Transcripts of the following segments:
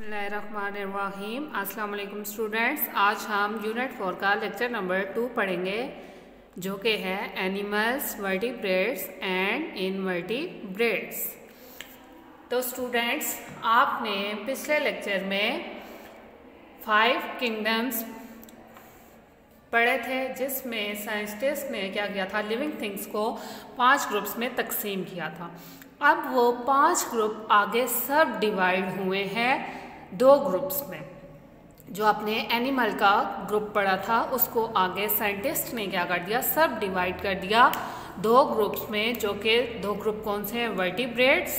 बिस्मिल्लाहिर्रहमानिर्रहीम। अस्सलाम वालेकुम स्टूडेंट्स, आज हम यूनिट 4 का लेक्चर नंबर 2 पढ़ेंगे जो कि है एनिमल्स, वर्टिब्रेट्स एंड इनवर्टिब्रेट्स। तो स्टूडेंट्स, आपने पिछले लेक्चर में 5 किंगडम्स पढ़े थे जिसमें साइंटिस्ट ने क्या किया था, लिविंग थिंग्स को 5 ग्रुप्स में तकसीम किया था। अब वो 5 ग्रुप आगे सब डिवाइड हुए हैं 2 ग्रुप्स में। जो आपने एनिमल का ग्रुप पढ़ा था उसको आगे साइंटिस्ट ने क्या कर दिया, सब डिवाइड कर दिया 2 ग्रुप्स में, जो कि 2 ग्रुप कौन से हैं, वर्टिब्रेट्स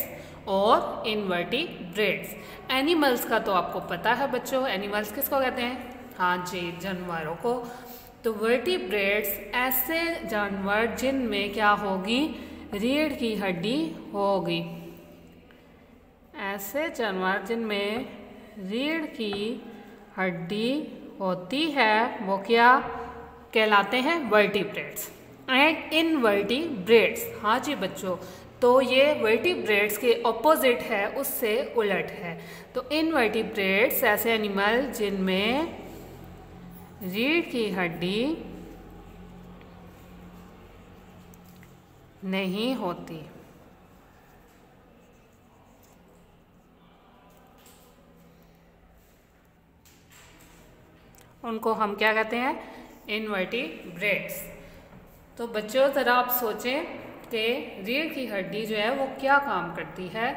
और इनवर्टिब्रेट्स। एनिमल्स का तो आपको पता है बच्चों, एनिमल्स किसको कहते हैं, हाँ जी, जानवरों को। तो वर्टिब्रेट्स ऐसे जानवर जिनमें क्या होगी, रीढ़ की हड्डी होगी। ऐसे जानवर जिनमें रीढ़ की हड्डी होती है वो क्या कहलाते हैं, वर्टिब्रेट्स। एंड इनवर्टिब्रेट्स, हाँ जी बच्चों, तो ये वर्टिब्रेट्स के ऑपोजिट है, उससे उलट है। तो इनवर्टिब्रेट्स ऐसे एनिमल जिनमें रीढ़ की हड्डी नहीं होती। उनको हम क्या कहते हैं, इनवर्टिब्रेट्स। तो बच्चों ज़रा आप सोचें कि रीढ़ की हड्डी जो है वो क्या काम करती है।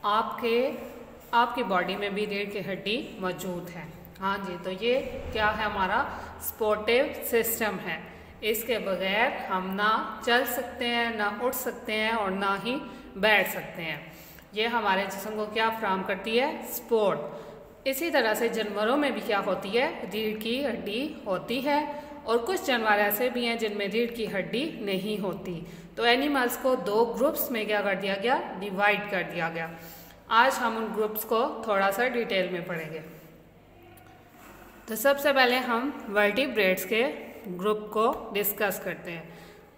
आपकी बॉडी में भी रीढ़ की हड्डी मौजूद है, हाँ जी। तो ये क्या है, हमारा सपोर्टिव सिस्टम है। इसके बगैर हम ना चल सकते हैं, ना उठ सकते हैं और ना ही बैठ सकते हैं। ये हमारे जिस्म को क्या फराहम करती है, सपोर्ट। इसी तरह से जानवरों में भी क्या होती है, रीढ़ की हड्डी होती है। और कुछ जानवर ऐसे भी हैं जिनमें रीढ़ की हड्डी नहीं होती। तो एनिमल्स को 2 ग्रुप्स में क्या कर दिया गया, डिवाइड कर दिया गया। आज हम उन ग्रुप्स को थोड़ा सा डिटेल में पढ़ेंगे। तो सबसे पहले हम वर्टिब्रेट्स के ग्रुप को डिस्कस करते हैं।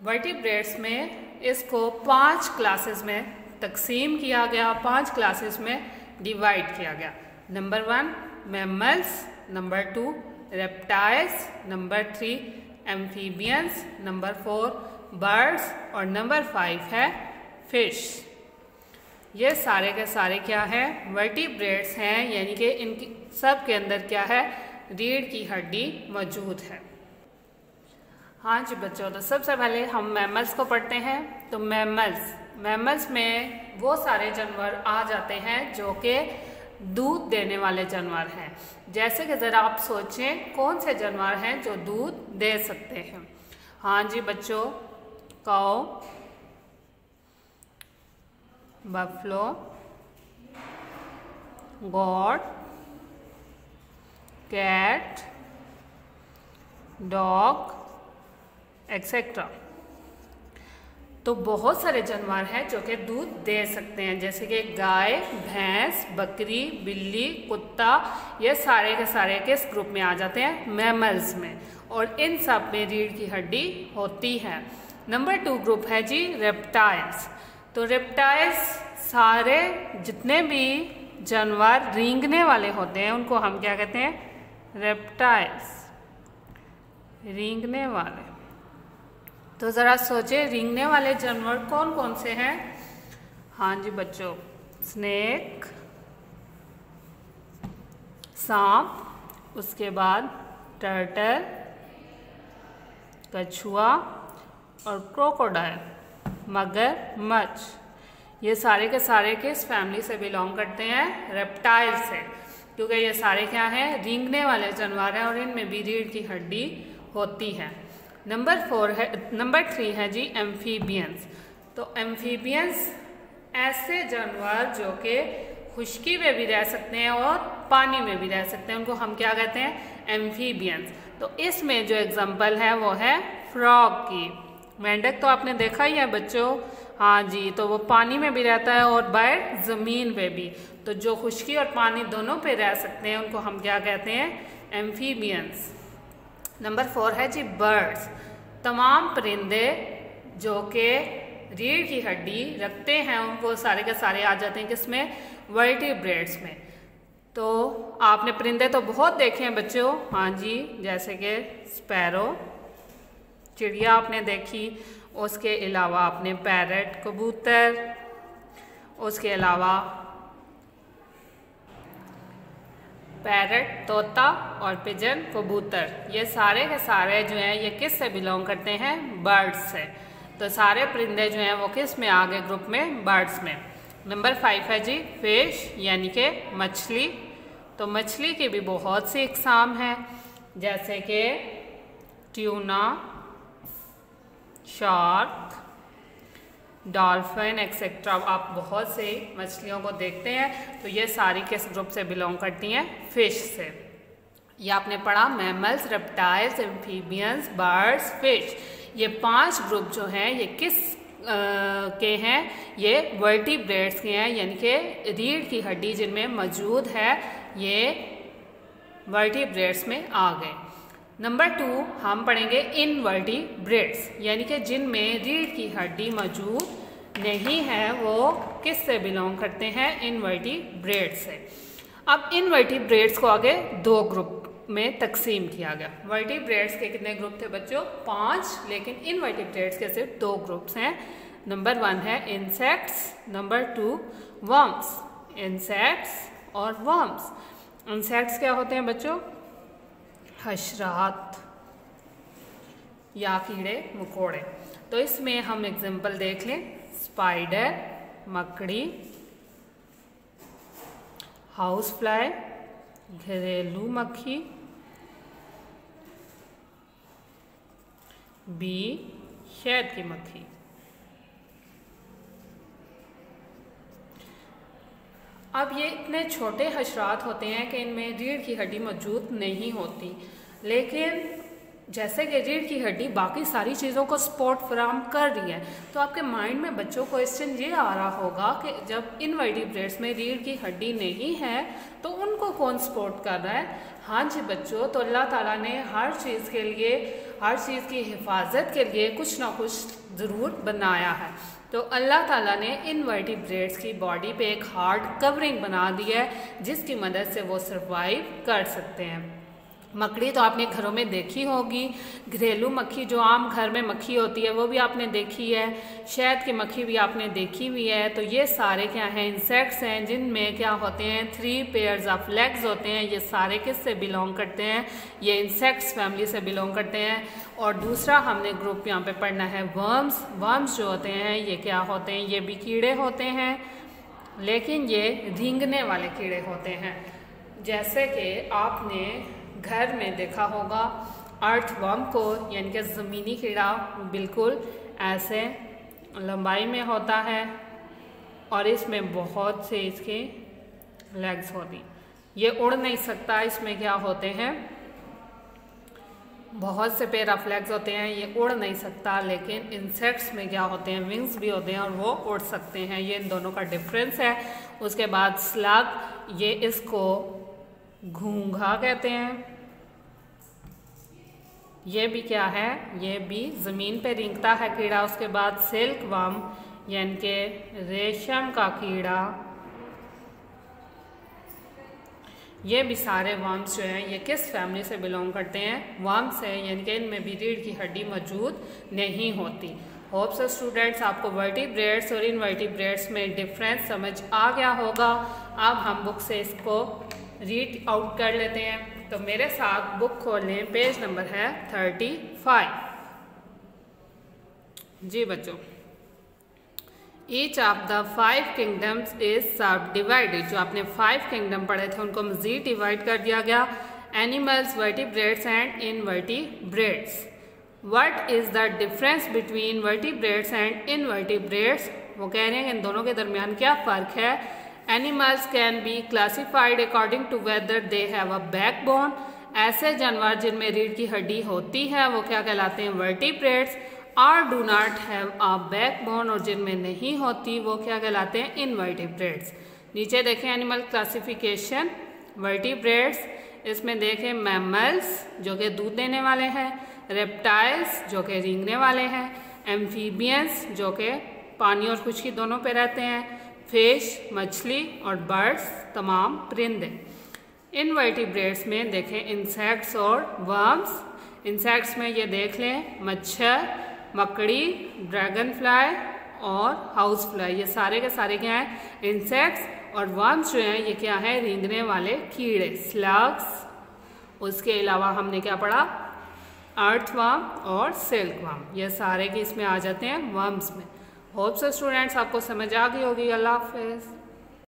वर्टिब्रेट्स में इसको 5 क्लासेस में तकसीम किया गया, 5 क्लासेस में डिवाइड किया गया। Number 1 mammals, number 2 reptiles, number 3 amphibians, number 4 birds और नंबर 5 है फिश। ये सारे के सारे क्या है, वर्टिब्रेट्स हैं, यानी कि इनकी सब के अंदर क्या है, रीढ़ की हड्डी मौजूद है। हाँ जी बच्चों, तो सबसे पहले हम मैमल्स को पढ़ते हैं। तो मैमल्स में वो सारे जानवर आ जाते हैं जो कि दूध देने वाले जानवर हैं। जैसे कि ज़रा आप सोचें कौन से जानवर हैं जो दूध दे सकते हैं। हाँ जी बच्चों, cow, buffalo, goat, cat, dog etcetera. तो बहुत सारे जानवर हैं जो कि दूध दे सकते हैं, जैसे कि गाय, भैंस, बकरी, बिल्ली, कुत्ता। ये सारे के सारे किस ग्रुप में आ जाते हैं, मैमल्स में। और इन सब में रीढ़ की हड्डी होती है। नंबर 2 ग्रुप है जी रेप्टाइल्स। तो रेप्टाइल्स सारे जितने भी जानवर रेंगने वाले होते हैं उनको हम क्या कहते हैं, रेप्टाइल्स, रेंगने वाले। तो ज़रा सोचे रेंगने वाले जानवर कौन कौन से हैं। हाँ जी बच्चों, स्नेक, सांप, उसके बाद टर्टल, कछुआ और क्रोकोडाइल, मगरमच्छ। ये सारे के सारे किस फैमिली से बिलोंग करते हैं, रेप्टाइल से, क्योंकि ये सारे क्या हैं, रेंगने वाले जानवर हैं और इनमें भी रीढ़ की हड्डी होती है। नंबर 3 है जी एम्फीबियंस। तो एम्फीबियंस ऐसे जानवर जो कि खुश्की में भी रह सकते हैं और पानी में भी रह सकते हैं, उनको हम क्या कहते हैं, एम्फीबियंस। तो इसमें जो एग्जांपल है वो है फ्रॉग की। मेंढक तो आपने देखा ही है बच्चों, हाँ जी, तो वो पानी में भी रहता है और बाहर ज़मीन पे भी। तो जो खुश्की और पानी दोनों पे रह सकते हैं उनको हम क्या कहते हैं, एम्फीबियंस। नंबर 4 है जी बर्ड्स। तमाम परिंदे जो कि रीढ़ की हड्डी रखते हैं उनको सारे के सारे आ जाते हैं किसमें, वर्टिब्रेट्स में। तो आपने परिंदे तो बहुत देखे हैं बच्चों, हाँ जी, जैसे कि स्पैरो चिड़िया आपने देखी, उसके अलावा आपने पैरट कबूतर, उसके अलावा पैरट तोता और पिजन कबूतर, ये सारे के सारे जो हैं ये किस से बिलोंग करते हैं? बर्ड्स से। तो सारे परिंदे जो हैं वो किस में आ गए ग्रुप में? बर्ड्स में। नंबर 5 है जी फिश यानी कि मछली। तो मछली की भी बहुत सी इकसाम हैं, जैसे कि ट्यूना, शार्क, डॉल्फिन एक्सेट्रा। आप बहुत से मछलियों को देखते हैं, तो ये सारी किस ग्रुप से बिलोंग करती हैं? फिश से। ये आपने पढ़ा mammals, reptiles, amphibians, birds, fish. ये 5 ग्रुप जो हैं ये किस के हैं? ये वर्टिब्रेट्स के हैं, यानी कि रीढ़ की हड्डी जिनमें मौजूद है ये वर्टिब्रेट्स में आ गए। नंबर 2 हम पढ़ेंगे इनवर्टिब्रेट्स, यानी कि जिनमें रीढ़ की हड्डी मौजूद नहीं है, वो किस से बिलोंग करते हैं? इनवर्टिब्रेट्स से। अब इनवर्टिब्रेट्स को आगे 2 ग्रुप में तकसीम किया गया। वर्टिब्रेट्स के कितने ग्रुप थे बच्चों? 5, लेकिन इनवर्टिब्रेट्स के सिर्फ 2 ग्रुप्स हैं। नंबर 1 है इंसेक्ट्स, नंबर 2 वर्म्स। इंसेक्ट्स और वर्म्स। इंसेक्ट्स क्या होते हैं बच्चों? हशरात या कीड़े मकोड़े। तो इसमें हम एग्जांपल देख लें, स्पाइडर मकड़ी, हाउस फ्लाई घरेलू मक्खी, बी शहद की मक्खी। अब ये इतने छोटे हशरात होते हैं कि इनमें रीढ़ की हड्डी मौजूद नहीं होती, लेकिन जैसे कि रीढ़ की हड्डी बाकी सारी चीज़ों को सपोर्ट फराहम कर रही है, तो आपके माइंड में बच्चों क्वेश्चन ये आ रहा होगा कि जब इनवर्टिब्रेट्स में रीढ़ की हड्डी नहीं है तो उनको कौन सपोर्ट कर रहा है? हाँ जी बच्चों, तो अल्लाह ताला ने हर चीज़ के लिए, हर चीज़ की हिफाजत के लिए कुछ ना कुछ ज़रूर बनाया है। तो अल्लाह ताला ने इनवर्टिब्रेट्स की बॉडी पे एक हार्ड कवरिंग बना दी है, जिसकी मदद से वो सर्वाइव कर सकते हैं। मकड़ी तो आपने घरों में देखी होगी, घरेलू मक्खी जो आम घर में मक्खी होती है वो भी आपने देखी है, शहद की मक्खी भी आपने देखी हुई है। तो ये सारे क्या हैं? इंसेक्ट्स हैं, जिनमें क्या होते हैं? 3 पेयर्स ऑफ लेग्स होते हैं। ये सारे किस से बिलोंग करते हैं? ये इंसेक्ट्स फैमिली से बिलोंग करते हैं। और दूसरा हमने ग्रुप यहाँ पे पढ़ना है वर्म्स। वर्म्स जो होते हैं ये क्या होते हैं? ये भी कीड़े होते हैं, लेकिन ये रेंगने वाले कीड़े होते हैं। जैसे कि आपने घर में देखा होगा अर्थवर्म को, यानी कि ज़मीनी कीड़ा बिल्कुल ऐसे लंबाई में होता है और इसमें बहुत से इसके लेग्स होती। ये उड़ नहीं सकता, इसमें क्या होते हैं? बहुत से पेयर ऑफ लेग्स होते हैं, ये उड़ नहीं सकता। लेकिन इंसेक्ट्स में क्या होते हैं? विंग्स भी होते हैं और वो उड़ सकते हैं। ये इन दोनों का डिफरेंस है। उसके बाद स्लग, ये इसको घोंघा कहते हैं। ये भी क्या है? ये भी ज़मीन पे रेंगता है कीड़ा। उसके बाद सिल्क वर्म यानी कि रेशम का कीड़ा। ये भी सारे वर्म्स जो हैं ये किस फैमिली से बिलोंग करते हैं? वर्म्स है, यानी कि इनमें भी रीढ़ की हड्डी मौजूद नहीं होती। होप सो स्टूडेंट्स आपको वर्टिब्रेट्स और इनवर्टिब्रेट्स में डिफरेंस समझ आ गया होगा। अब हम बुक से इसको रीड आउट कर लेते हैं। तो मेरे साथ बुक खोल लें, पेज नंबर है 35। जी बच्चों, each of the 5 kingdoms is सब डिवाइडेड। जो आपने 5 किंगडम पढ़े थे उनको मजीद डिवाइड कर दिया गया। Animals, vertebrates and invertebrates. What is the difference between vertebrates and invertebrates? वो कह रहे हैं इन दोनों के दरमियान क्या फ़र्क है। Animals can be classified according to whether they have a backbone। ऐसे जानवर जिनमें रीढ़ की हड्डी होती है वो क्या कहलाते हैं? वर्टिब्रेट्स। और do not have a backbone, और जिनमें नहीं होती वो क्या कहलाते हैं? इनवर्टिब्रेट्स। नीचे देखें एनिमल क्लासिफिकेशन। वर्टिब्रेट्स, इसमें देखें मैमल्स जो कि दूध देने वाले हैं, रेप्टाइल्स जो कि रेंगने वाले हैं, एम्फीबियंस जो कि पानी और खुशकी दोनों पे रहते हैं, फिश मछली, और बर्ड्स तमाम परिंदे। इनवर्टिब्रेट्स में देखें इंसेक्ट्स और वर्म्स। इंसेक्ट्स में ये देख लें मच्छर, मकड़ी, ड्रैगन फ्लाई और हाउस फ्लाई, ये सारे के सारे क्या हैं? इंसेक्ट्स। और वर्म्स जो हैं ये क्या है? रेंगने वाले कीड़े, स्लग्स। उसके अलावा हमने क्या पढ़ा? अर्थवर्म और सिल्कवर्म, ये सारे के इसमें आ जाते हैं वर्म्स में। होप सो स्टूडेंट्स आपको समझ आ गई होगी। अल्लाह हाफिज़।